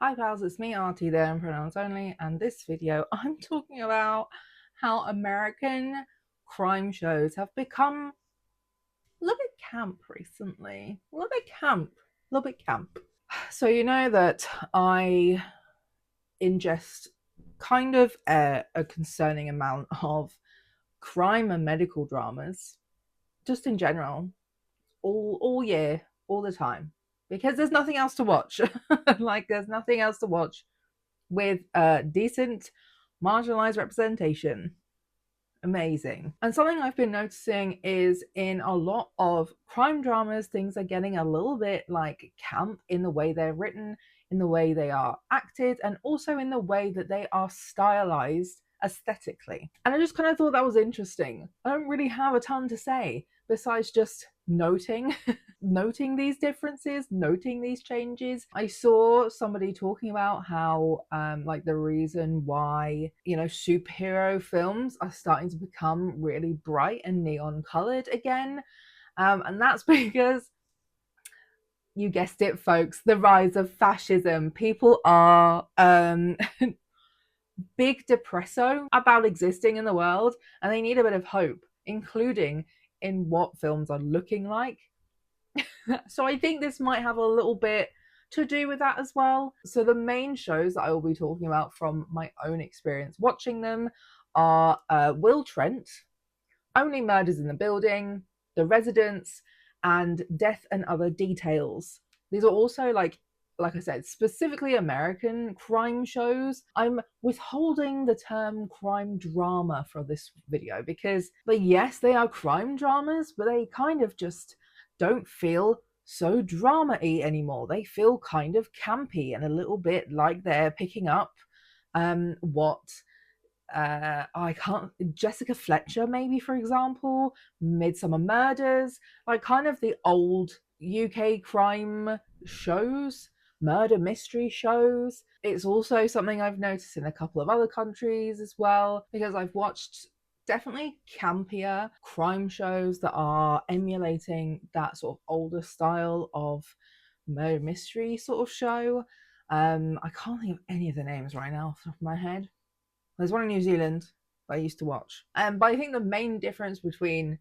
Hi pals, it's me Artie there in pronouns only, and this video I'm talking about how American crime shows have become a little bit camp recently. A little bit camp. A little bit camp. So you know that I ingest kind of a concerning amount of crime and medical dramas, just in general, all year, all the time. Because there's nothing else to watch. Like there's nothing else to watch with decent marginalized representation. Amazing. And something I've been noticing is in a lot of crime dramas, things are getting a little bit like camp in the way they're written, in the way they are acted, and also in the way that they are stylized aesthetically. And I just kind of thought that was interesting. I don't really have a ton to say besides just noting noting these differences, noting these changes. I saw somebody talking about how like the reason why, you know, superhero films are starting to become really bright and neon colored again. And that's because, you guessed it folks, the rise of fascism. People are big depresso about existing in the world, and they need a bit of hope, including in what films are looking like. So I think this might have a little bit to do with that as well. So the main shows that I will be talking about from my own experience watching them are Will Trent, Only Murders in the Building, The Residents, and Death and Other Details. These are also like I said, specifically American crime shows. I'm withholding the term crime drama for this video because, but yes, they are crime dramas, but they kind of just don't feel so drama-y anymore. They feel kind of campy and a little bit like they're picking up what I can't, Jessica Fletcher maybe, for example, Midsummer Murders, like kind of the old UK crime shows, murder mystery shows. It's also something I've noticed in a couple of other countries as well, because I've watched definitely campier crime shows that are emulating that sort of older style of murder mystery sort of show. I can't think of any of the names right now off the top of my head. There's one in New Zealand that I used to watch. But I think the main difference between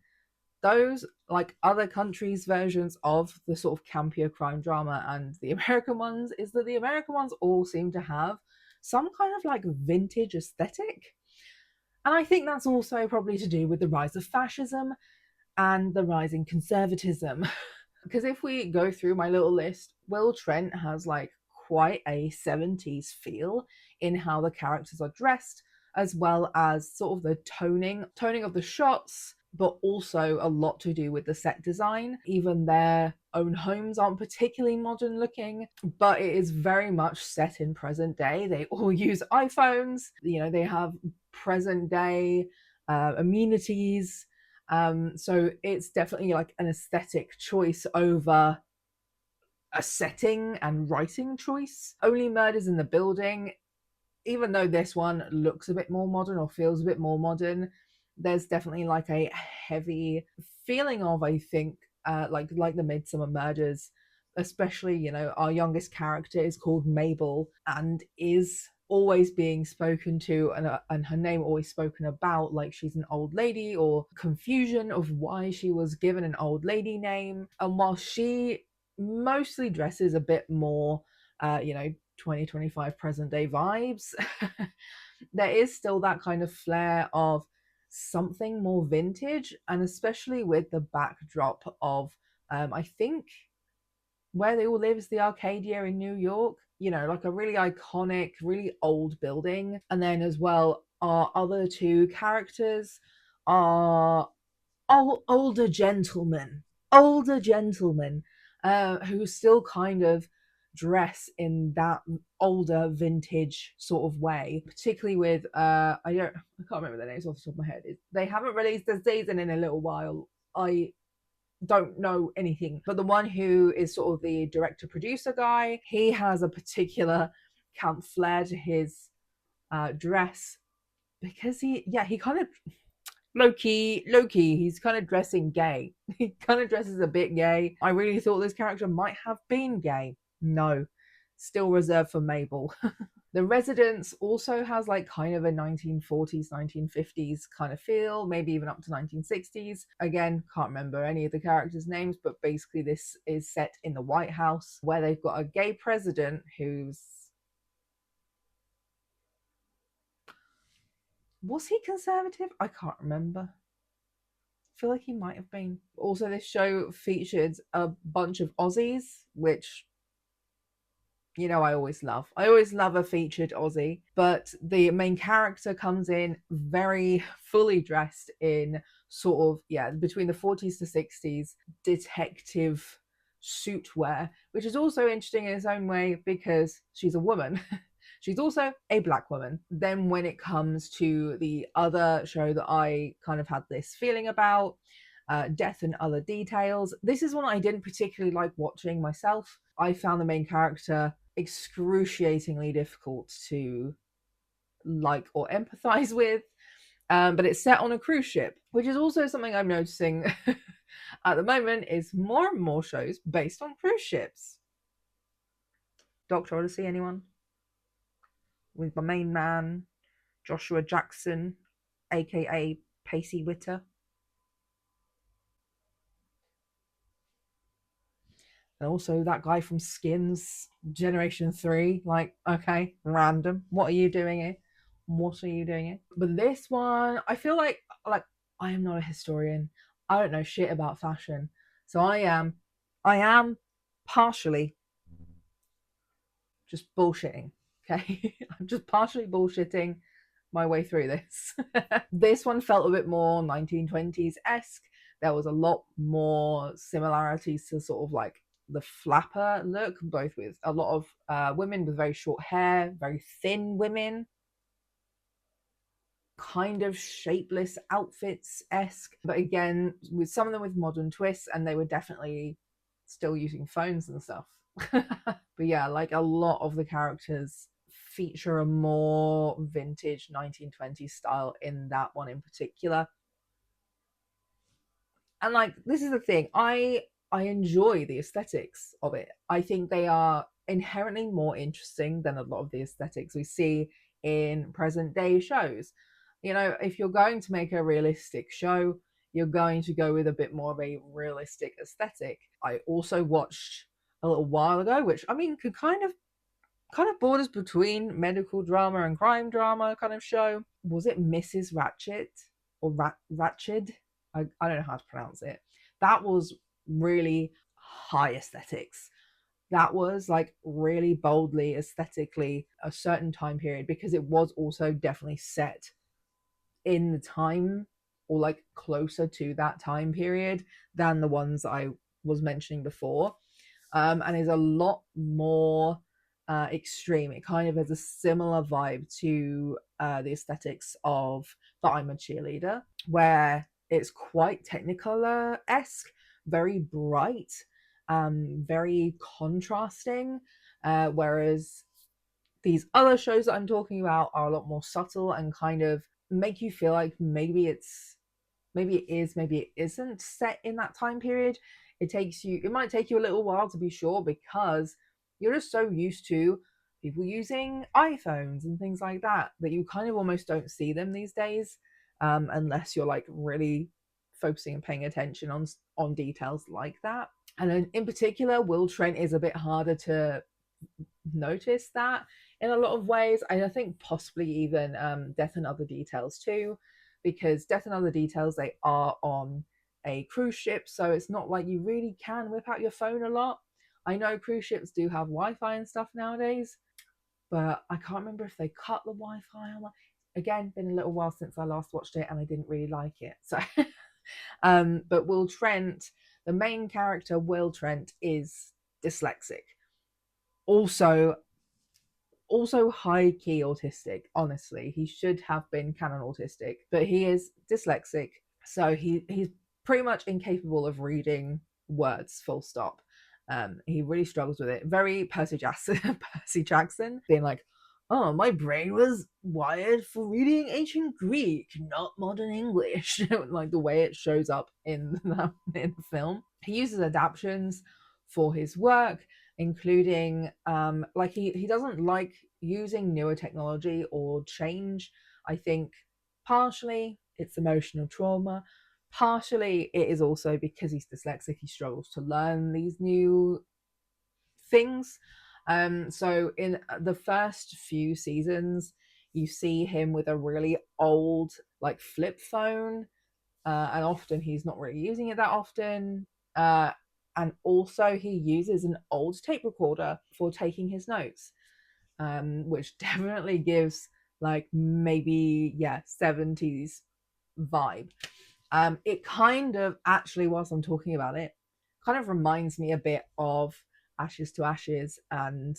those, like other countries' versions of the sort of campier crime drama and the American ones, is that the American ones all seem to have some kind of like vintage aesthetic. And I think that's also probably to do with the rise of fascism and the rising conservatism. Because if we go through my little list, Will Trent has like quite a 70s feel in how the characters are dressed, as well as sort of the toning of the shots, but also a lot to do with the set design. Even their own homes aren't particularly modern looking, but it is very much set in present day. They all use iPhones, you know, they have present day amenities. So it's definitely like an aesthetic choice over a setting and writing choice. Only Murders in the Building, even though this one looks a bit more modern or feels a bit more modern, there's definitely like a heavy feeling of, I think, like the Midsummer Murders, especially, you know, our youngest character is called Mabel and is always being spoken to, and her name always spoken about like she's an old lady, or confusion of why she was given an old lady name. And while she mostly dresses a bit more, you know, 2025 present day vibes, there is still that kind of flair of something more vintage, and especially with the backdrop of I think where they all live is the Arcadia in New York, you know, like a really iconic, really old building. And then as well, our other two characters are older gentlemen, who still kind of dress in that older vintage sort of way, particularly with I can't remember their names off the top of my head. They haven't released a season in a little while. I don't know anything, but the one who is sort of the director producer guy, he has a particular camp flair to his dress, because he kind of low key, he's kind of dressing gay. He kind of dresses a bit gay. I really thought this character might have been gay. No, still reserved for Mabel. The Residence also has like kind of a 1940s, 1950s kind of feel, maybe even up to 1960s. Again, can't remember any of the characters' names, but basically this is set in the White House where they've got a gay president who's... Was he conservative? I can't remember. I feel like he might have been. Also, this show featured a bunch of Aussies, which I always love. I always love a featured Aussie, but the main character comes in very fully dressed in sort of, between the 40s to 60s detective suit wear, which is also interesting in its own way because she's a woman. She's also a Black woman. Then when it comes to the other show that I kind of had this feeling about, Death and Other Details, this is one I didn't particularly like watching myself. I found the main character excruciatingly difficult to like or empathize with. But it's set on a cruise ship, which is also something I'm noticing at the moment, is more and more shows based on cruise ships. Dr. Odyssey, anyone? With my main man, Joshua Jackson, aka Pacey Witter. And also that guy from Skins, Generation 3. Like, okay, random. What are you doing here? What are you doing here? But this one, I feel like I am not a historian. I don't know shit about fashion. So I am partially just bullshitting. Okay? I'm just partially bullshitting my way through this. This one felt a bit more 1920s-esque. There was a lot more similarities to sort of like the flapper look, both with a lot of women with very short hair, very thin women, kind of shapeless outfits-esque, but again, with some of them with modern twists, and they were definitely still using phones and stuff. But yeah, like a lot of the characters feature a more vintage 1920s style in that one in particular. And like, this is the thing, I enjoy the aesthetics of it. I think they are inherently more interesting than a lot of the aesthetics we see in present day shows. If you're going to make a realistic show, you're going to go with a bit more of a realistic aesthetic. I also watched a little while ago, which I mean could kind of borders between medical drama and crime drama kind of show. Was it Mrs. Ratched or Ratched? I don't know how to pronounce it. That was really high aesthetics. That was like really boldly aesthetically a certain time period, because it was also definitely set in the time, or like closer to that time period than the ones I was mentioning before, and is a lot more extreme. It kind of has a similar vibe to the aesthetics of the I'm a Cheerleader, where it's quite Technicolor-esque, very bright, very contrasting, whereas these other shows that I'm talking about are a lot more subtle and kind of make you feel like maybe it is, maybe it isn't set in that time period. It might take you a little while to be sure, because you're just so used to people using iPhones and things like that you kind of almost don't see them these days, unless you're like really focusing and paying attention on details like that. And then in particular, Will Trent is a bit harder to notice that in a lot of ways. I think possibly even Death and Other Details too, because Death and Other Details, they are on a cruise ship, so it's not like you really can whip out your phone a lot. I know cruise ships do have Wi-Fi and stuff nowadays, but I can't remember if they cut the Wi-Fi or not. Again, been a little while since I last watched it, and I didn't really like it. So, but Will Trent, the main character, Will Trent, is dyslexic. Also high key autistic. Honestly, he should have been canon autistic, but he is dyslexic, so he's pretty much incapable of reading words, full stop. He really struggles with it. Very Percy Jackson, being like, oh, my brain was wired for reading ancient Greek, not modern English. Like the way it shows up in the film. He uses adaptions for his work. including like he doesn't like using newer technology or change. I think partially it's emotional trauma, partially it is also because he's dyslexic, he struggles to learn these new things. So in the first few seasons, you see him with a really old like flip phone, and often he's not really using it that often. And also, he uses an old tape recorder for taking his notes, which definitely gives like maybe 70s vibe. It kind of actually, whilst I'm talking about it, kind of reminds me a bit of Ashes to Ashes and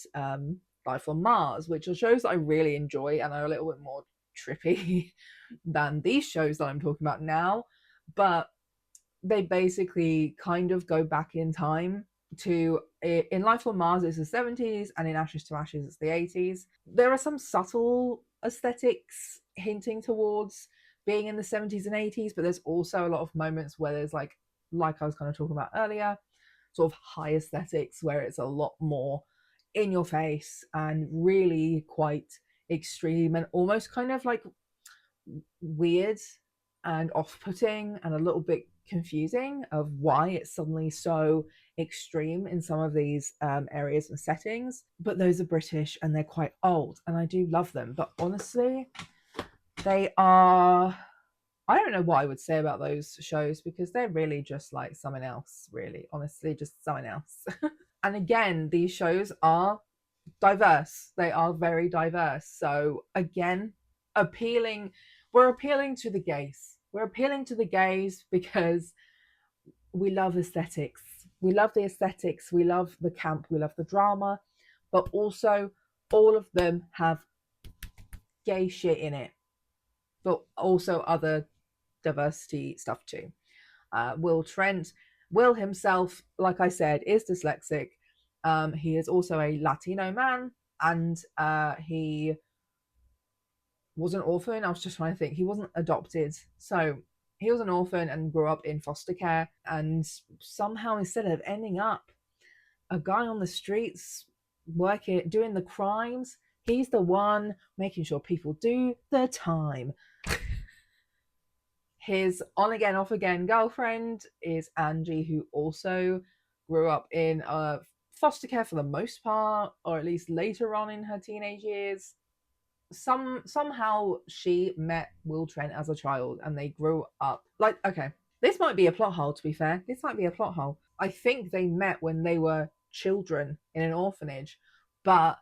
Life on Mars, which are shows that I really enjoy and are a little bit more trippy than these shows that I'm talking about now. But they basically kind of go back in time to, in Life on Mars it's the 70s, and in Ashes to Ashes it's the 80s. There are some subtle aesthetics hinting towards being in the 70s and 80s, but there's also a lot of moments where there's like I was kind of talking about earlier, sort of high aesthetics where it's a lot more in your face and really quite extreme and almost kind of like weird and off-putting and a little bit confusing of why it's suddenly so extreme in some of these areas and settings. But those are British and they're quite old, and I do love them. But honestly, they are, I don't know what I would say about those shows because they're really just like someone else, really, honestly, just someone else. And again, these shows are diverse. They are very diverse. So again, appealing, we're appealing to the gays. We're appealing to the gays because we love aesthetics. We love the aesthetics. We love the camp. We love the drama. But also, all of them have gay shit in it, but also other diversity stuff too. Will himself, like I said, is dyslexic. He is also a Latino man, and he was an orphan. I was just trying to think. He wasn't adopted, so he was an orphan and grew up in foster care. And somehow, instead of ending up a guy on the streets working, doing the crimes, he's the one making sure people do the time. His on again, off again girlfriend is Angie, who also grew up in foster care for the most part, or at least later on in her teenage years. Somehow she met Will Trent as a child and they grew up like, okay, this might be a plot hole, to be fair. This might be a plot hole. I think they met when they were children in an orphanage, but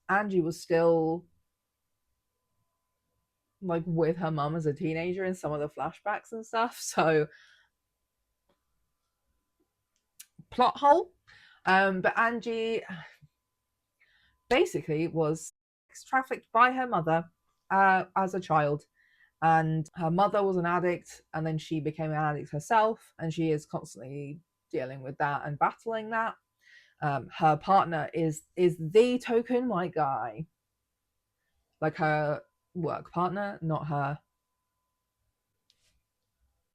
Angie was still like with her mum as a teenager in some of the flashbacks and stuff. So plot hole. But Angie basically was trafficked by her mother as a child, and her mother was an addict, and then she became an addict herself, and she is constantly dealing with that and battling that. Her partner is the token white guy, like her work partner, not her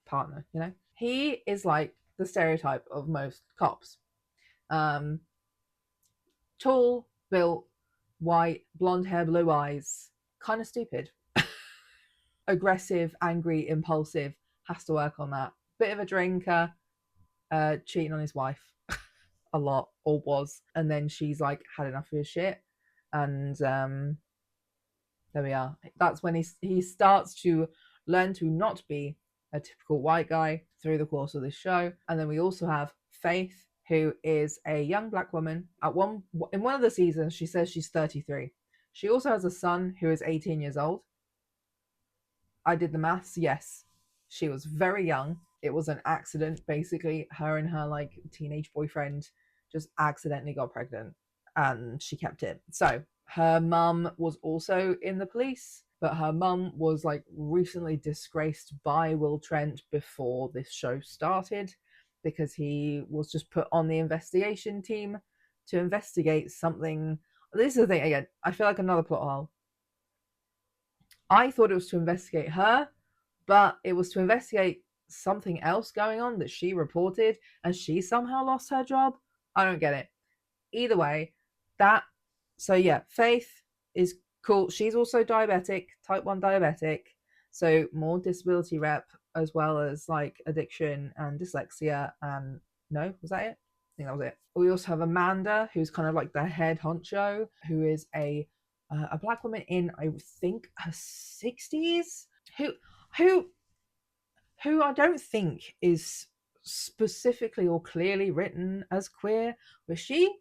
partner. You know, he is like the stereotype of most cops. Tall, built, white, blonde hair, blue eyes, kind of stupid. Aggressive, angry, impulsive, has to work on that. Bit of a drinker, cheating on his wife a lot, or was. And then she's like had enough of his shit. And there we are. That's when he starts to learn to not be a typical white guy through the course of this show. And then we also have Faith, who is a young black woman. In one of the seasons, she says she's 33. She also has a son who is 18 years old. I did the maths. Yes, she was very young. It was an accident, basically. Her and her like teenage boyfriend just accidentally got pregnant, and she kept it. So her mum was also in the police, but her mum was like recently disgraced by Will Trent before this show started, because he was just put on the investigation team to investigate something. This is the thing again. I feel like another plot hole. I thought it was to investigate her, but it was to investigate something else going on that she reported, and she somehow lost her job. I don't get it. Either way, that so yeah, Faith is cool. She's also diabetic, type 1 diabetic, so more disability rep as well as like addiction and dyslexia. And no, was that it? I think that was it. We also have Amanda, who's kind of like the head honcho, who is a black woman in, I think, her 60s, who who who I don't think is specifically or clearly written as queer, but she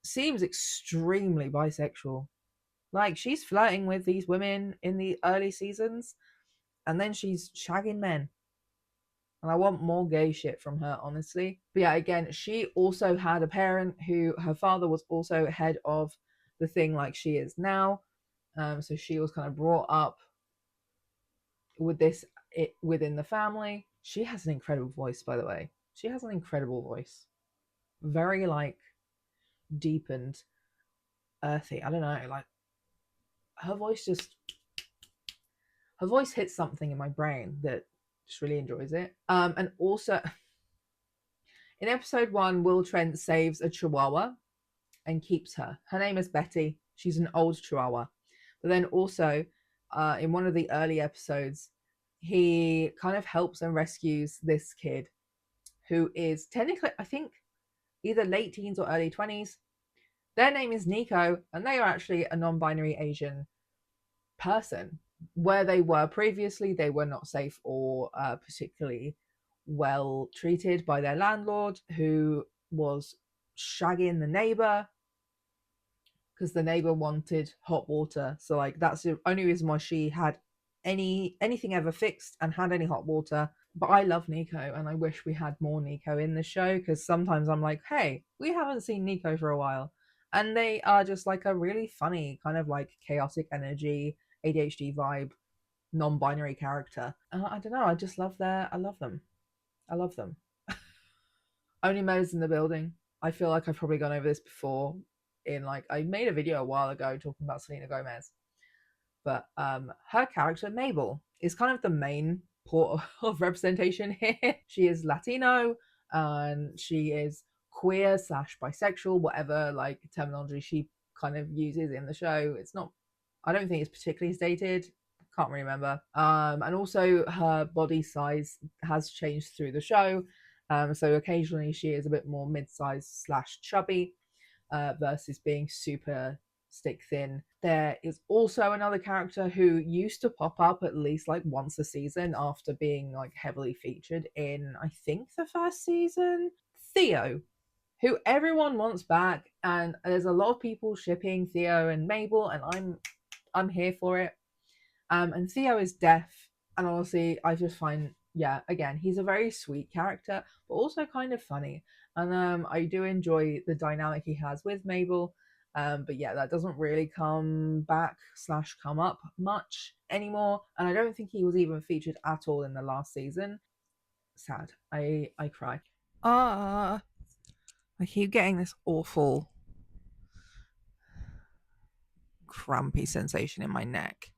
seems extremely bisexual. Like, she's flirting with these women in the early seasons, and then she's shagging men. And I want more gay shit from her, honestly. But yeah, again, she also had a parent who, her father was also head of the thing like she is now. So she was kind of brought up with this within the family. She has an incredible voice, by the way. She has an incredible voice. Very like deep and earthy. I don't know, like her voice just her voice hits something in my brain that just really enjoys it. And also in episode 1, Will Trent saves a chihuahua and keeps her. Her name is Betty. She's an old chihuahua. But then also, in one of the early episodes, he kind of helps and rescues this kid who is technically, I think, either late teens or early 20s. Their name is Nico, and they are actually a non binary Asian person. Where they were previously, they were not safe or particularly well treated by their landlord, who was shagging the neighbor because the neighbor wanted hot water. So like that's the only reason why she had anything ever fixed and had any hot water. But I love Nico, and I wish we had more Nico in the show, because sometimes I'm like, hey, we haven't seen Nico for a while. And they are just like a really funny, kind of like chaotic energy, ADHD vibe, non-binary character. I don't know, I just love I love them. I love them. Only Mo's in the building. I feel like I've probably gone over this before. In like, I made a video a while ago talking about Selena Gomez, but her character Mabel is kind of the main port of representation here. She is Latino, and she is queer slash bisexual, whatever like terminology she kind of uses in the show. It's not, I don't think it's particularly stated. Can't really remember. And also her body size has changed through the show. So occasionally she is a bit more mid-sized slash chubby, versus being super stick thin. There is also another character who used to pop up at least like once a season after being like heavily featured in, I think, the first season. Theo, who everyone wants back, and there's a lot of people shipping Theo and Mabel, and I'm here for it. And Theo is deaf, and honestly, I just find, yeah, again, he's a very sweet character, but also kind of funny. And I do enjoy the dynamic he has with Mabel. But yeah, that doesn't really come back slash come up much anymore. And I don't think he was even featured at all in the last season. Sad. I cry. I keep getting this awful crampy sensation in my neck.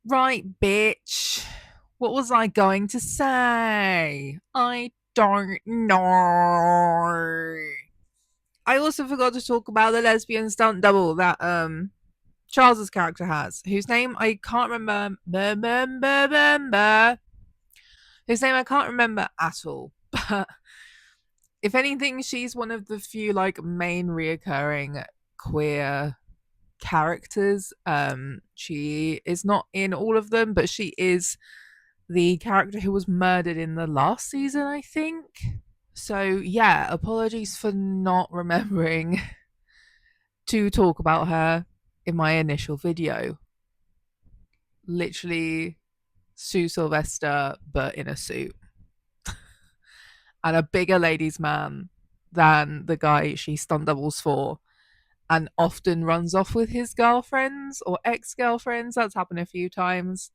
Right, bitch. What was I going to say? I don't know. I also forgot to talk about the lesbian stunt double that Charles's character has, whose name I can't remember. Whose name I can't remember at all. But if anything, she's one of the few like main reoccurring queer characters. She is not in all of them, but she is the character who was murdered in the last season, I think. So yeah, apologies for not remembering to talk about her in my initial video. Literally Sue Sylvester, but in a suit. And a bigger ladies' man than the guy she stunt doubles for, and often runs off with his girlfriends or ex-girlfriends. That's happened a few times.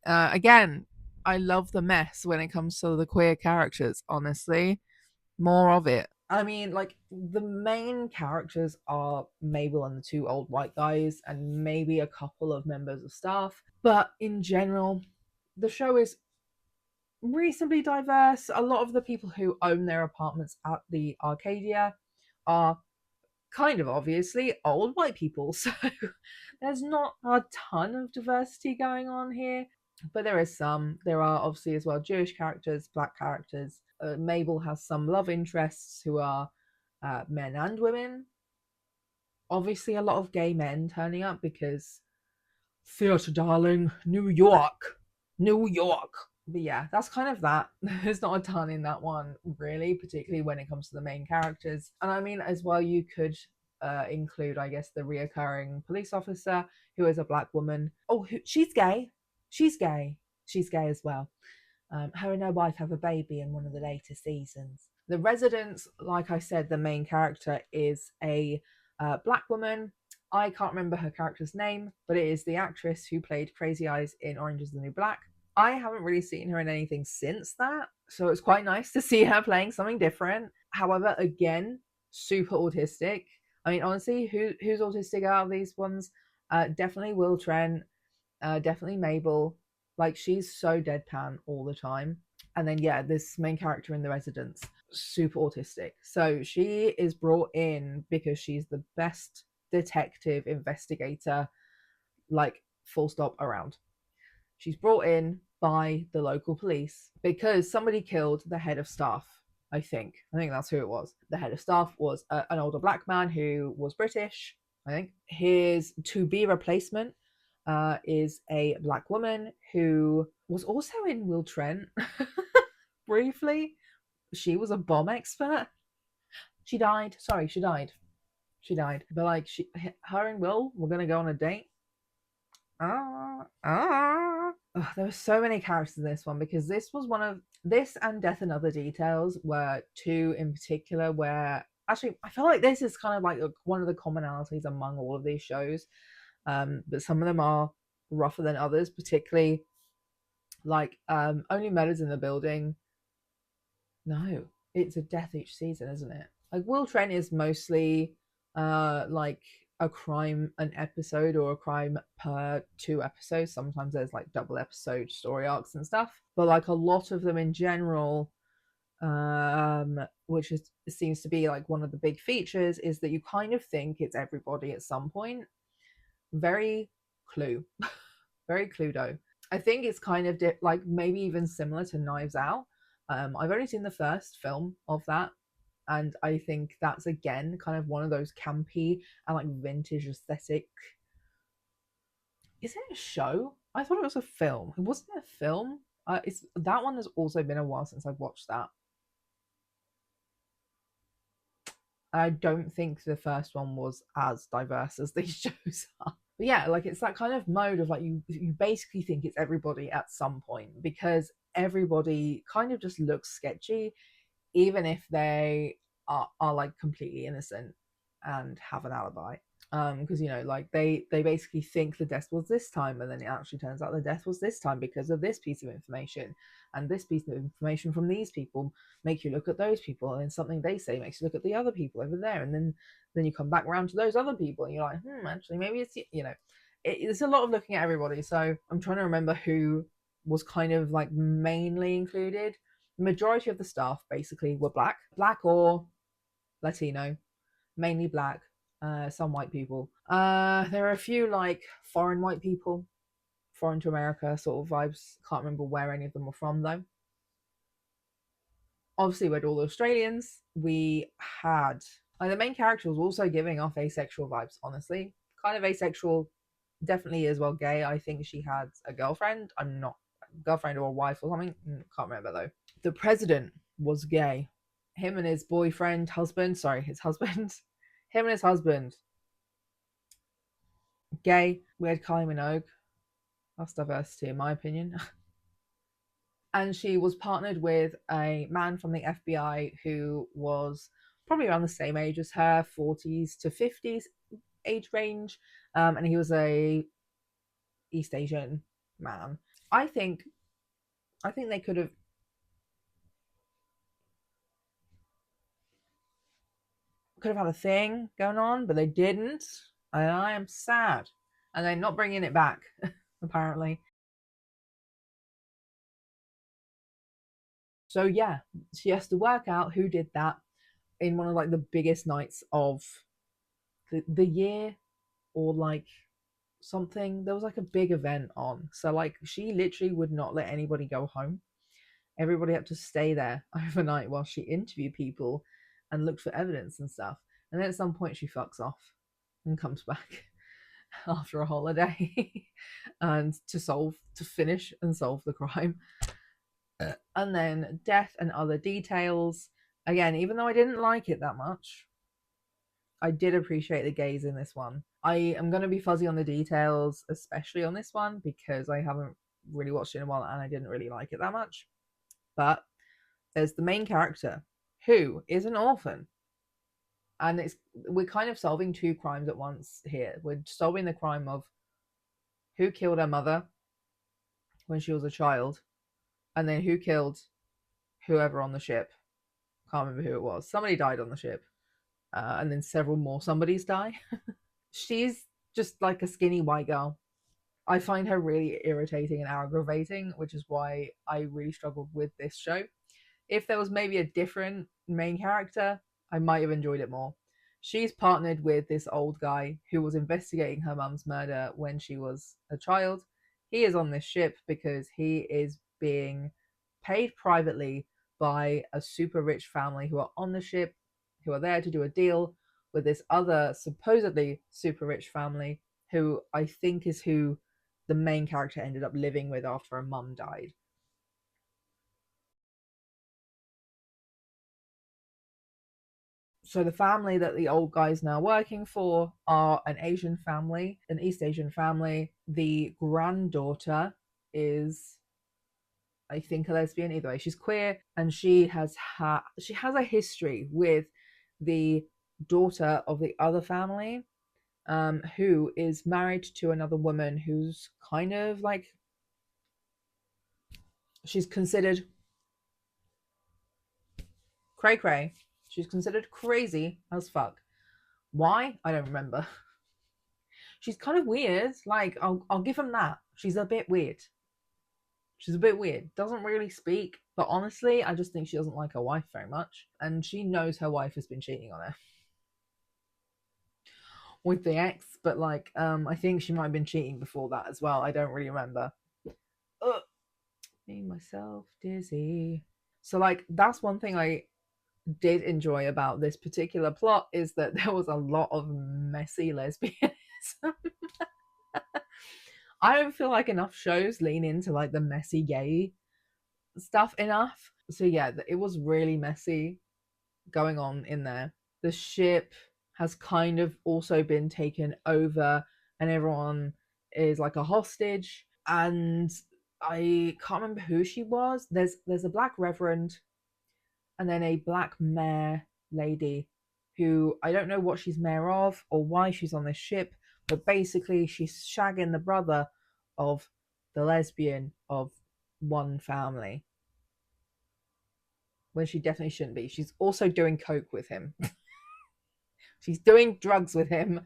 Again, I love the mess when it comes to the queer characters, honestly. More of it. I mean, like, the main characters are Mabel and the two old white guys, and maybe a couple of members of staff. But in general, the show is reasonably diverse. A lot of the people who own their apartments at the Arcadia are kind of obviously old white people. So there's not a ton of diversity going on here, but there is some. There are obviously as well Jewish characters, black characters. Mabel has some love interests who are men and women. Obviously, a lot of gay men turning up because theatre, darling, New York, New York. But yeah, that's kind of that. There's not a ton in that one, really, particularly when it comes to the main characters. And I mean, as well, you could include, I guess, the reoccurring police officer who is a black woman. Oh, she's gay. She's gay. She's gay as well. Her and her wife have a baby in one of the later seasons. The residents, like I said, the main character is a black woman. I can't remember her character's name, but it is the actress who played Crazy Eyes in Orange is the New Black. I haven't really seen her in anything since that, so it's quite nice to see her playing something different. However, again, super autistic. I mean, honestly, who's autistic out of these ones? Definitely Will Trent, definitely Mabel. Like, she's so deadpan all the time. And then yeah, this main character in The Residence, super autistic. So she is brought in because she's the best detective investigator, like, full stop, around. She's brought in by the local police because somebody killed the head of staff. I think that's who it was. The head of staff was an older black man who was British. I think his to be replacement is a black woman who was also in Will Trent briefly. She was a bomb expert. She died. Sorry, she died. She died. But like, her and Will were gonna go on a date. There were so many characters in this one because this was one of this and Death and Other Details were two in particular where actually I feel like this is kind of like one of the commonalities among all of these shows. But some of them are rougher than others, particularly like Only Murders in the Building. No, it's a death each season, isn't it? Like, Will Trent is mostly like a crime an episode or a crime per 2 episodes. Sometimes there's like double episode story arcs and stuff, but like a lot of them in general, which is seems to be like one of the big features, is that you kind of think it's everybody at some point. Very Clue. Very Cluedo. I think it's kind of like maybe even similar to Knives Out. I've only seen the first film of that, and I think that's again kind of one of those campy and like vintage aesthetic. Is it a show? I thought it was a film. It wasn't a film. It's that one has also been a while since I've watched that. I don't think the first one was as diverse as these shows are. But yeah, like, it's that kind of mode of like you basically think it's everybody at some point because everybody kind of just looks sketchy, even if they are like completely innocent and have an alibi. Because like they basically think the death was this time, and then it actually turns out the death was this time because of this piece of information, and this piece of information from these people make you look at those people, and then something they say makes you look at the other people over there, and then you come back around to those other people, and you're like, actually maybe it's it's a lot of looking at everybody. So I'm trying to remember who was kind of like mainly included. The majority of the staff basically were black or Latino, mainly black, some white people. There are a few like foreign white people, foreign to America sort of vibes. Can't remember where any of them were from though. Obviously, we had all the Australians. We had the main character was also giving off asexual vibes. Honestly, kind of asexual, definitely as well gay. I think she had a girlfriend. I'm not girlfriend or a wife or something. Can't remember though. The president was gay. Him and his boyfriend, husband, sorry, his husband, him and his husband, gay. We had Kylie Minogue. That's diversity, in my opinion. And she was partnered with a man from the FBI who was probably around the same age as her, 40s to 50s age range, and he was a East Asian man. I think they could have had a thing going on, but they didn't, and I am sad. And they're not bringing it back, apparently. So yeah, she has to work out who did that in one of like the biggest nights of the year or like something, there was like a big event on. So like she literally would not let anybody go home. Everybody had to stay there overnight while she interviewed people and looked for evidence and stuff. And then at some point she fucks off and comes back after a holiday and to finish and solve the crime. And then death and other details. Again, even though I didn't like it that much, I did appreciate the gaze in this one. I am going to be fuzzy on the details, especially on this one, because I haven't really watched it in a while and I didn't really like it that much. But there's the main character who is an orphan. And we're kind of solving two crimes at once here. We're solving the crime of who killed her mother when she was a child, and then who killed whoever on the ship. Can't remember who it was. Somebody died on the ship, and then several more somebodies die. She's just like a skinny white girl. I find her really irritating and aggravating, which is why I really struggled with this show. If there was maybe a different main character, I might have enjoyed it more. She's partnered with this old guy who was investigating her mum's murder when she was a child. He is on this ship because he is being paid privately by a super rich family who are on the ship, who are there to do a deal with this other supposedly super rich family, who I think is who the main character ended up living with after her mum died. So the family that the old guy's now working for are an Asian family, an East Asian family. The granddaughter is, I think, a lesbian. Either way, she's queer, and she has a history with the daughter of the other family, who is married to another woman who's kind of like, she's considered cray cray. She's considered crazy as fuck. Why? I don't remember. She's kind of weird. Like, I'll give him that. She's a bit weird. She's a bit weird. Doesn't really speak, but honestly, I just think she doesn't like her wife very much, and she knows her wife has been cheating on her with the ex. But like, I think she might have been cheating before that as well. I don't really remember. Ugh, made myself dizzy. So like, that's one thing I did enjoy about this particular plot, is that there was a lot of messy lesbianism. I don't feel like enough shows lean into like the messy gay stuff enough. So yeah, it was really messy going on in there. The ship has kind of also been taken over and everyone is like a hostage, and I can't remember who she was. There's a black reverend and then a black mayor lady who I don't know what she's mayor of or why she's on this ship, but basically she's shagging the brother of the lesbian of one family when she definitely shouldn't be. She's also doing coke with him. She's doing drugs with him,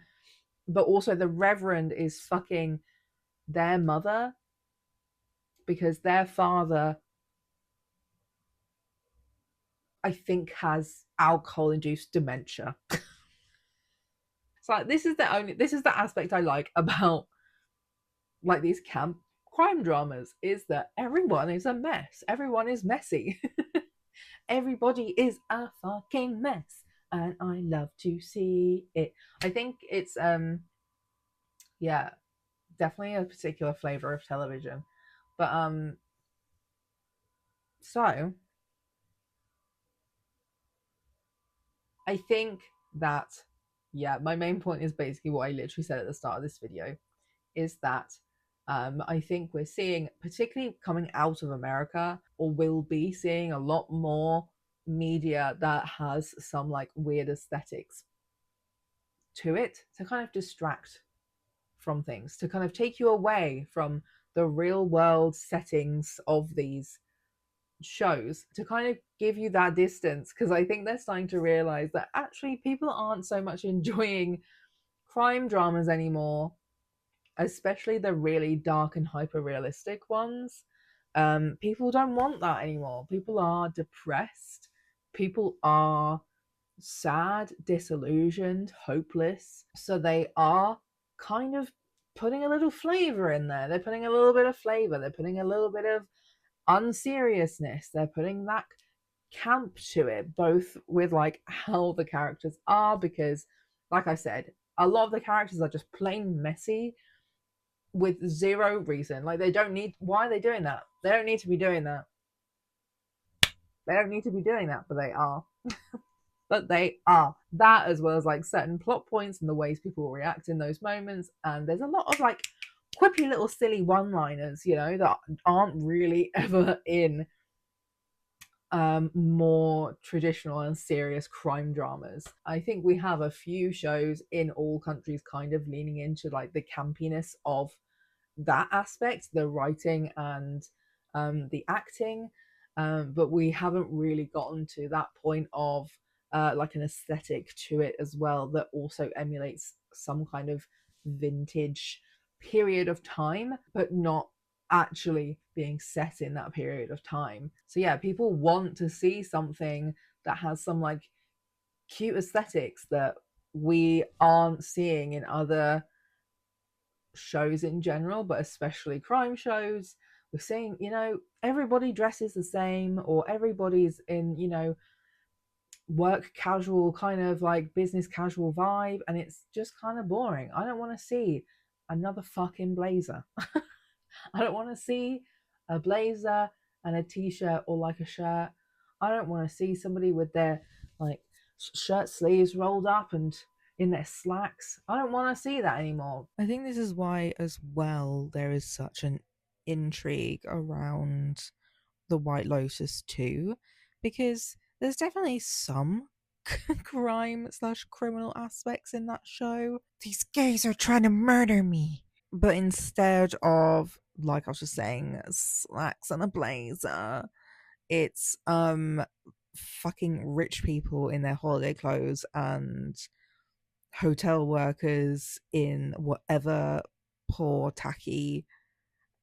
but also the reverend is fucking their mother because their father, I think, has alcohol induced dementia. So this is the aspect I like about like these camp crime dramas, is that everyone is a mess. Everyone is messy. Everybody is a fucking mess. And I love to see it. I think it's yeah, definitely a particular flavor of television. But so I think that, yeah, my main point is basically what I literally said at the start of this video, is that I think we're seeing, particularly coming out of America, or will be seeing a lot more media that has some like weird aesthetics to it to kind of distract from things, to kind of take you away from the real world settings of these shows, to kind of give you that distance, because I think they're starting to realize that actually people aren't so much enjoying crime dramas anymore, especially the really dark and hyper realistic ones. People don't want that anymore. People are depressed. People are sad, disillusioned, hopeless. So they are kind of putting a little flavor in there. They're putting a little bit of flavor. They're putting a little bit of unseriousness. They're putting that camp to it, both with like how the characters are, because like I said, a lot of the characters are just plain messy with zero reason. Like they don't need, why are they doing that? They don't need to be doing that. They don't need to be doing that, but they are. But they are. That, as well as like certain plot points and the ways people react in those moments. And there's a lot of like quippy little silly one liners, you know, that aren't really ever in more traditional and serious crime dramas. I think we have a few shows in all countries kind of leaning into like the campiness of that aspect, the writing and the acting, but we haven't really gotten to that point of like an aesthetic to it as well that also emulates some kind of vintage period of time, but not actually being set in that period of time. So yeah, people want to see something that has some like cute aesthetics that we aren't seeing in other shows in general, but especially crime shows. We're seeing, you know, everybody dresses the same, or everybody's in, you know, work casual, kind of like business casual vibe, and it's just kind of boring. I don't want to see another fucking blazer. I don't want to see a blazer and a t-shirt or like a shirt. I don't want to see somebody with their like shirt sleeves rolled up and in their slacks. I don't want to see that anymore. I think this is why, as well, there is such an intrigue around the White Lotus too, because there's definitely some crime slash criminal aspects in that show. These gays are trying to murder me. But instead of, like I was just saying, slacks and a blazer, it's fucking rich people in their holiday clothes and hotel workers in whatever poor tacky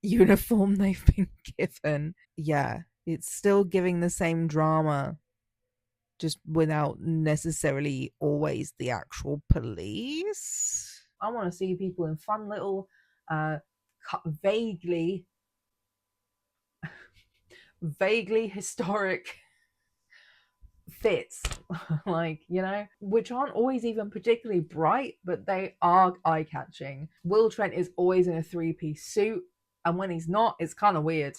uniform they've been given. Yeah, it's still giving the same drama, just without necessarily always the actual police. I want to see people in fun little, uh, vaguely, vaguely historic fits, like, you know, which aren't always even particularly bright, but they are eye catching. Will Trent is always in a three-piece suit, and when he's not, it's kind of weird.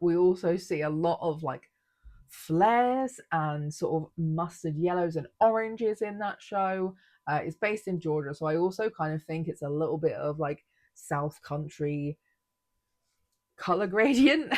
We also see a lot of like flares and sort of mustard yellows and oranges in that show. It's based in Georgia, so I also kind of think it's a little bit of like South Country color gradient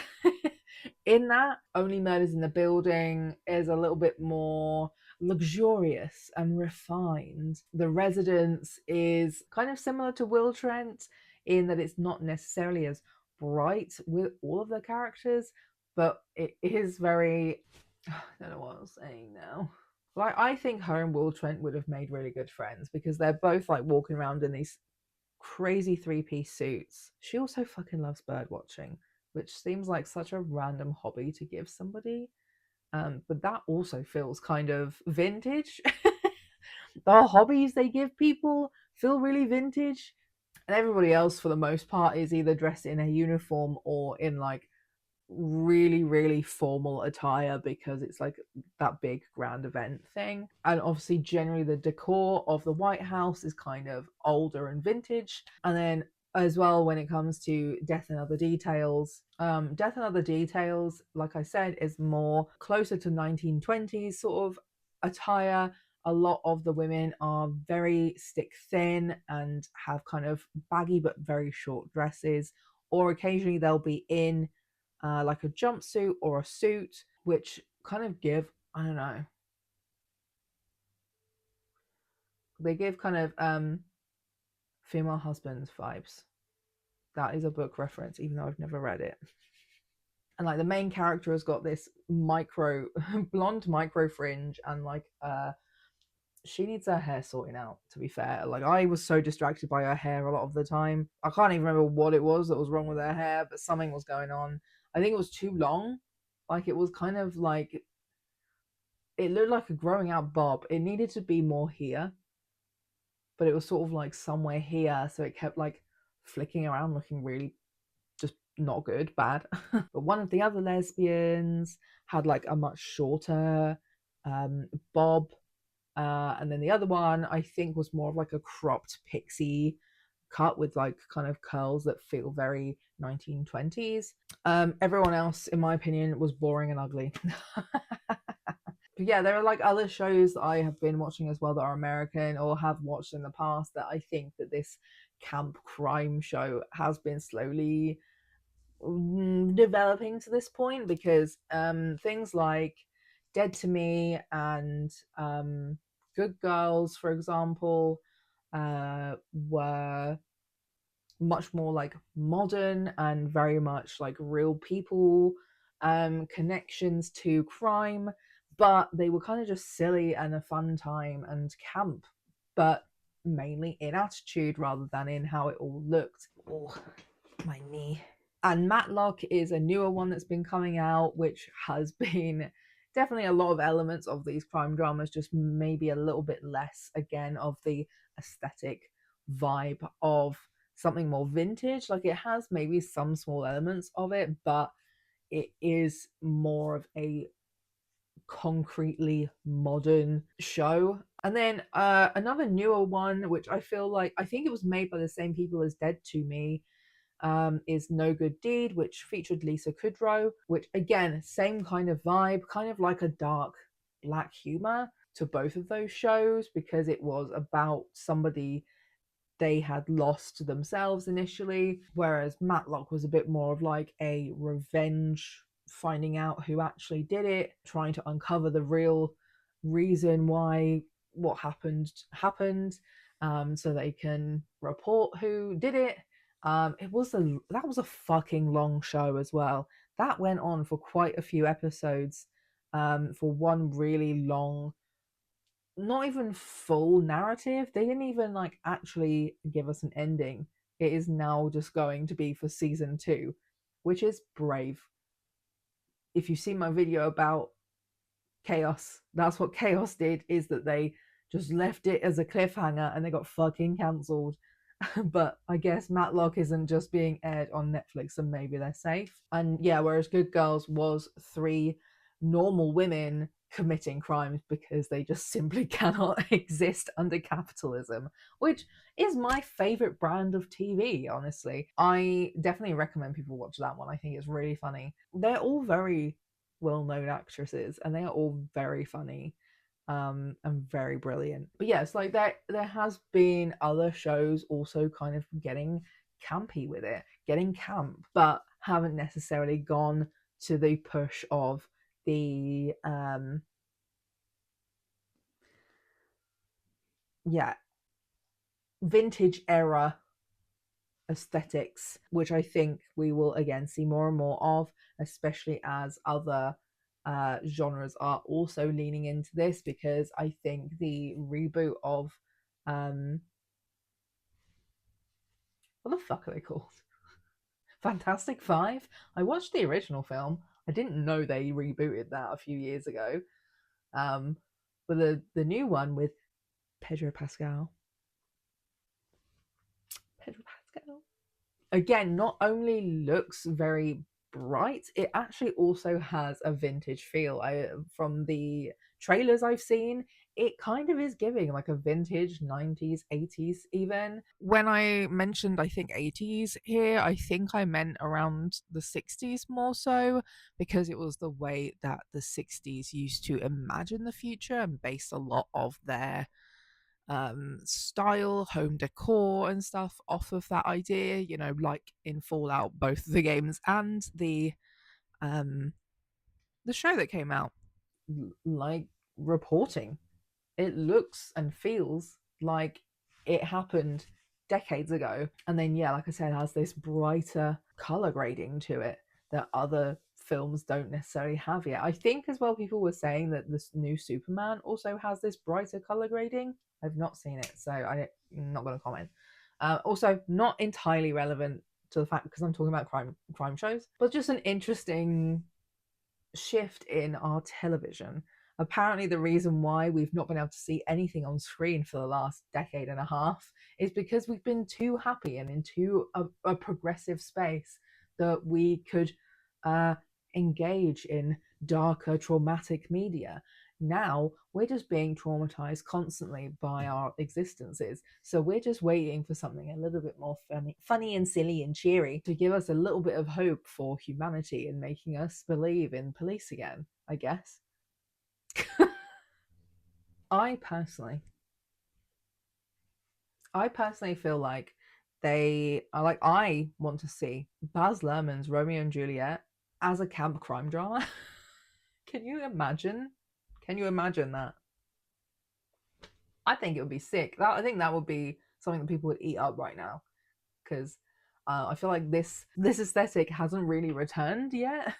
in that. Only Murders in the Building is a little bit more luxurious and refined. The Residence is kind of similar to Will Trent in that it's not necessarily as bright with all of the characters, but it is very, I don't know what I was saying now. Like, I think her and Will Trent would have made really good friends because they're both like walking around in these crazy three-piece suits. She also fucking loves bird watching, which seems like such a random hobby to give somebody. But that also feels kind of vintage. The hobbies they give people feel really vintage. And everybody else, for the most part, is either dressed in a uniform or in like really, really formal attire because it's like that big grand event thing. And obviously, generally, the decor of the White House is kind of older and vintage. And then as well, when it comes to Death and Other Details, Death and Other Details, like I said, is more closer to 1920s sort of attire. A lot of the women are very stick thin and have kind of baggy but very short dresses, or occasionally they'll be in like a jumpsuit or a suit, which kind of give, I don't know, they give kind of female husbands vibes. That is a book reference, even though I've never read it. And like the main character has got this micro blonde micro fringe, and like she needs her hair sorting out, to be fair. Like, I was so distracted by her hair a lot of the time. I can't even remember what it was that was wrong with her hair, but something was going on. I think it was too long. Like, it was kind of like it looked like a growing out bob. It needed to be more here, but it was sort of like somewhere here, so it kept like flicking around, looking really just not good, bad. But one of the other lesbians had like a much shorter bob, and then the other one I think was more of like a cropped pixie cut with like kind of curls that feel very 1920s. Everyone else, in my opinion, was boring and ugly. But yeah, there are like other shows that I have been watching as well that are American or have watched in the past that I think that this camp crime show has been slowly developing to this point, because things like Dead to Me and Good Girls, for example, were much more like modern and very much like real people connections to crime, but they were kind of just silly and a fun time and camp, but mainly in attitude rather than in how it all looked. Oh, my knee. And Matlock is a newer one that's been coming out, which has been definitely a lot of elements of these crime dramas, just maybe a little bit less, again, of the aesthetic vibe of something more vintage. Like it has maybe some small elements of it, but it is more of a concretely modern show. And then another newer one, which I feel like I think it was made by the same people as Dead to Me, is No Good Deed, which featured Lisa Kudrow, which again, same kind of vibe, kind of like a dark black humor to both of those shows, because it was about somebody they had lost themselves initially, whereas Matlock was a bit more of like a revenge, finding out who actually did it, trying to uncover the real reason why what happened, so they can report who did it. That was a fucking long show as well. That went on for quite a few episodes, for one really long, not even full narrative. They didn't even like actually give us an ending. It is now just going to be for season 2, which is brave. If you see my video about Chaos, that's what Chaos did, is that they just left it as a cliffhanger and they got fucking cancelled. But I guess Matlock isn't just being aired on Netflix, and maybe they're safe. And yeah, whereas Good Girls was 3 normal women committing crimes because they just simply cannot exist under capitalism, which is my favorite brand of TV, honestly. I definitely recommend people watch that one. I think it's really funny. They're all very well-known actresses and they are all very funny, and very brilliant. But yeah, it's like there has been other shows also kind of getting campy with it, getting camp, but haven't necessarily gone to the push of the yeah, vintage era aesthetics, which I think we will again see more and more of, especially as other genres are also leaning into this, because I think the reboot of um what the fuck are they called? Fantastic Five. I watched the original film. I didn't know they rebooted that a few years ago. Um, but the new one with Pedro Pascal, Pedro Pascal, again, not only looks very bright, it actually also has a vintage feel. From the trailers I've seen, it kind of is giving like a vintage 90s, 80s even. When I mentioned I think 80s here, I think I meant around the 60s more so, because it was the way that the 60s used to imagine the future and base a lot of their style, home decor, and stuff off of that idea. You know, like in Fallout, both the games and um, the show that came out. Like reporting, it looks and feels like it happened decades ago. And then, yeah, like I said, it has this brighter color grading to it that other films don't necessarily have yet. I think as well, people were saying that this new Superman also has this brighter color grading. I've not seen it, so I'm not going to comment. Also, not entirely relevant to the fact, because I'm talking about crime shows, but just an interesting shift in our television Apparently, the reason why we've not been able to see anything on screen for the last decade and a half is because we've been too happy and into a progressive space that we could uh, engage in darker, traumatic media. Now we're just being traumatized constantly by our existences. So we're just waiting for something a little bit more funny and silly and cheery to give us a little bit of hope for humanity and making us believe in police again, I guess. I personally, I personally feel like they are like I want to see Baz Luhrmann's Romeo and Juliet as a camp crime drama. Can you imagine? Can you imagine that? I think it would be sick. I think that would be something that people would eat up right now because I feel like this aesthetic hasn't really returned yet.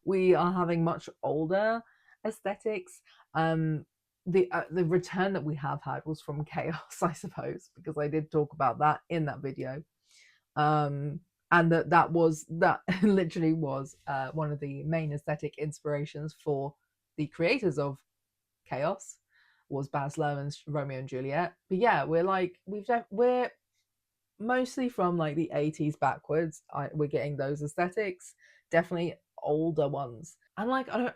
We are having much older aesthetics. The return that we have had was from chaos, I suppose, because I did talk about that in that video. And that literally was one of the main aesthetic inspirations for the creators of chaos was Baz Luhrmann's Romeo and Juliet. But yeah, we're mostly from like the 80s backwards. We're getting those aesthetics, definitely older ones. And like I don't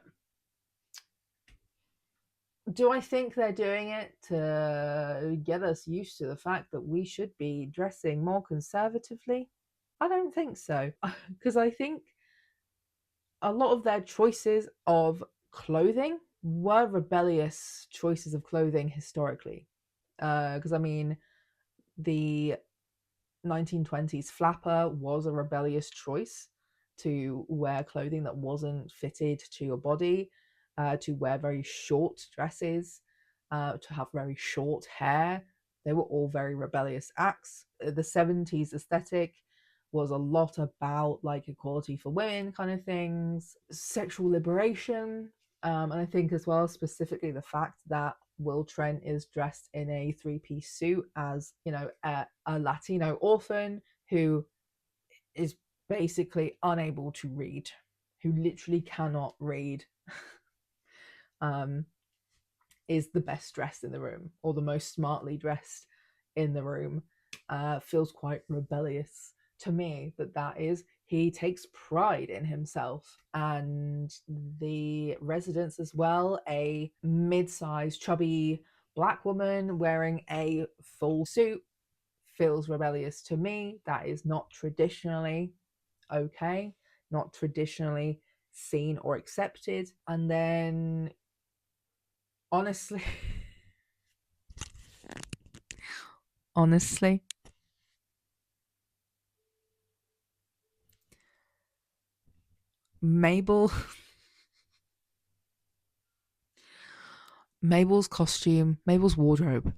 do I think they're doing it to get us used to the fact that we should be dressing more conservatively? I don't think so. Because I think a lot of their choices of clothing were rebellious choices of clothing historically. Because I mean, the 1920s flapper was a rebellious choice to wear clothing that wasn't fitted to your body, to wear very short dresses, to have very short hair. They were all very rebellious acts. The 70s aesthetic was a lot about like equality for women kind of things, sexual liberation. And I think as well, specifically the fact that Will Trent is dressed in a three-piece suit as, you know, a Latino orphan who is basically unable to read, who literally cannot read, um, is the best dressed in the room or the most smartly dressed in the room, feels quite rebellious to me. That is, he takes pride in himself. And the residents as well, a mid-sized chubby black woman wearing a full suit, feels rebellious to me. That is not traditionally okay, not traditionally seen or accepted. And then honestly honestly, Mabel Mabel's costume, Mabel's wardrobe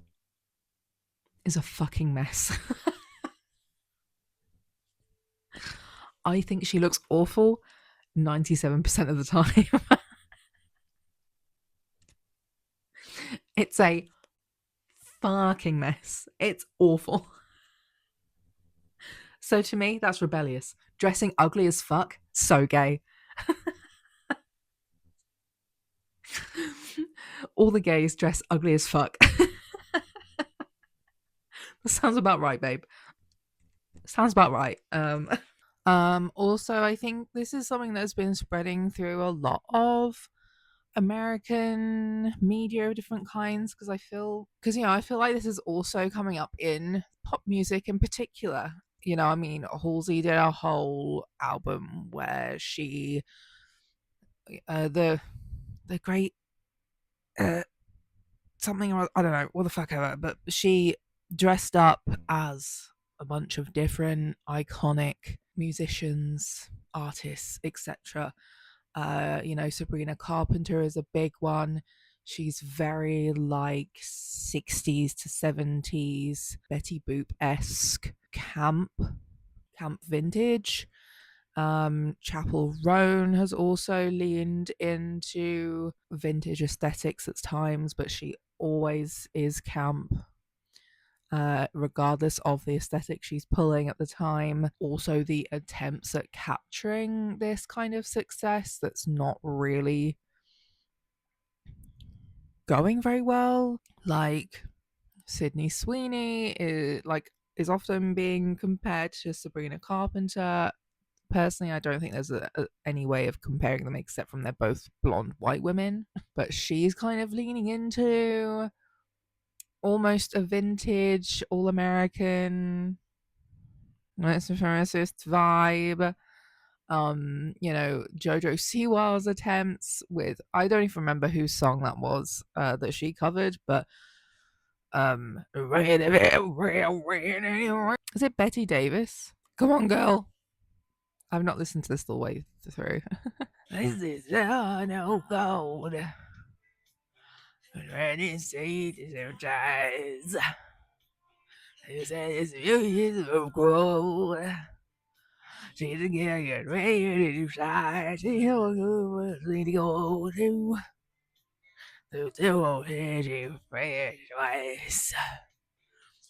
is a fucking mess. I think she looks awful 97% of the time. It's a fucking mess. It's awful. So to me, that's rebellious. Dressing ugly as fuck, so gay. All the gays dress ugly as fuck. That sounds about right, babe. Sounds about right. Also, I think this is something that's been spreading through a lot of American media of different kinds because I feel like this is also coming up in pop music in particular. You know, I mean, Halsey did a whole album where she, the great uh, something or I don't know what the fuck ever, but she dressed up as a bunch of different iconic musicians, artists, etc. You know, Sabrina Carpenter is a big one. She's very like 60s to 70s Betty Boop esque camp vintage. Chapel Roan has also leaned into vintage aesthetics at times, but she always is camp, regardless of the aesthetic she's pulling at the time. Also, the attempts at capturing this kind of success that's not really going very well. Like Sydney Sweeney is often being compared to Sabrina Carpenter. Personally, I don't think there's any way of comparing them except from they're both blonde white women. But she's kind of leaning into almost a vintage, all American, white supremacist vibe. Jojo Siwa's attempts with, I don't even remember whose song that was that she covered, but is it Betty Davis? Come on, girl. I've not listened to this the way through. This is no gold. Ready state is energized. You said it's millions of gold. She's a get ready to fly. She knows where to go to. The devil had you fresh twice.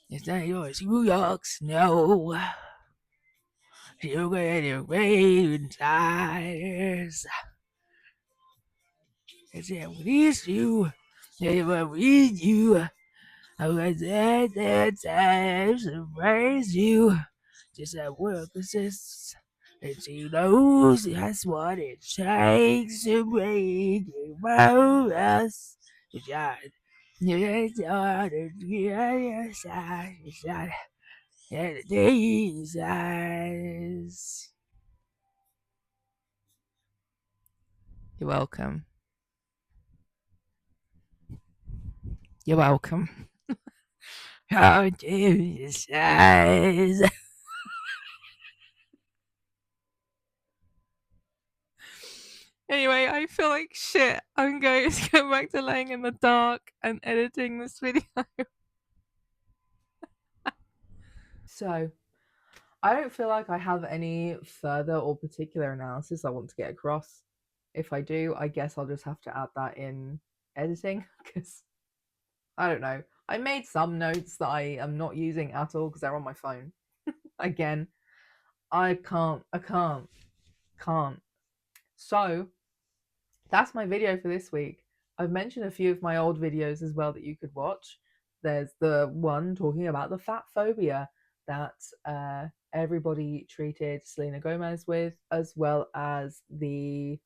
It's not yours, New York snow. She'll get you ready inside. It's a release you. They will read you. I was at that time to praise you. Just at work assists. And she knows that's what it takes to break you from us. It's hard. It's hard to get your side. It's hard. And the day's eyes. You're welcome. You're welcome. How do you size? Anyway, I feel like shit. I'm going to go back to laying in the dark and editing this video. So, I don't feel like I have any further or particular analysis I want to get across. If I do, I guess I'll just have to add that in editing because I don't know. I made some notes that I am not using at all because they're on my phone. Again, I can't. So, that's my video for this week. I've mentioned a few of my old videos as well that you could watch. There's the one talking about the fat phobia that everybody treated Selena Gomez with, as well as the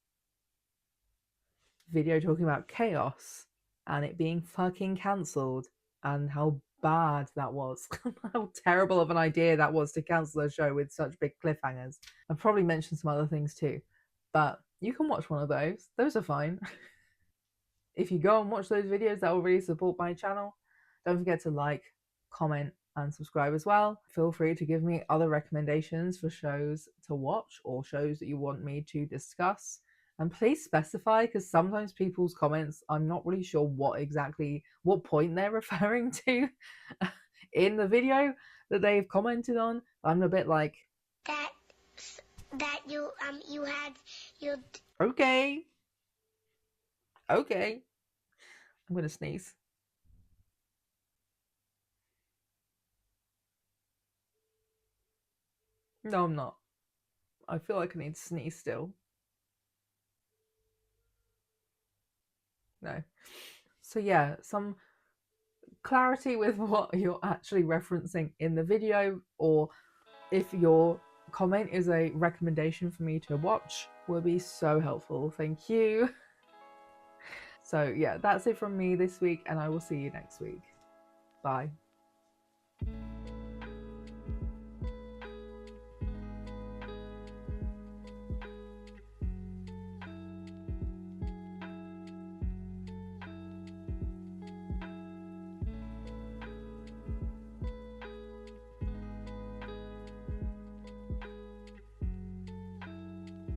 video talking about chaos and it being fucking cancelled and how bad that was. How terrible of an idea that was to cancel a show with such big cliffhangers. I've probably mentioned some other things too, but you can watch one of those. Those are fine. If you go and watch those videos, that will really support my channel. Don't forget to like, comment, and subscribe as well. Feel free to give me other recommendations for shows to watch or shows that you want me to discuss. And please specify, because sometimes people's comments, I'm not really sure what point they're referring to in the video that they've commented on. I'm a bit like, that you had your okay, I'm gonna sneeze. No, I'm not. I feel like I need to sneeze still. No. So yeah, some clarity with what you're actually referencing in the video, or if your comment is a recommendation for me to watch, will be so helpful. Thank you. So yeah, that's it from me this week, and I will see you next week. Bye.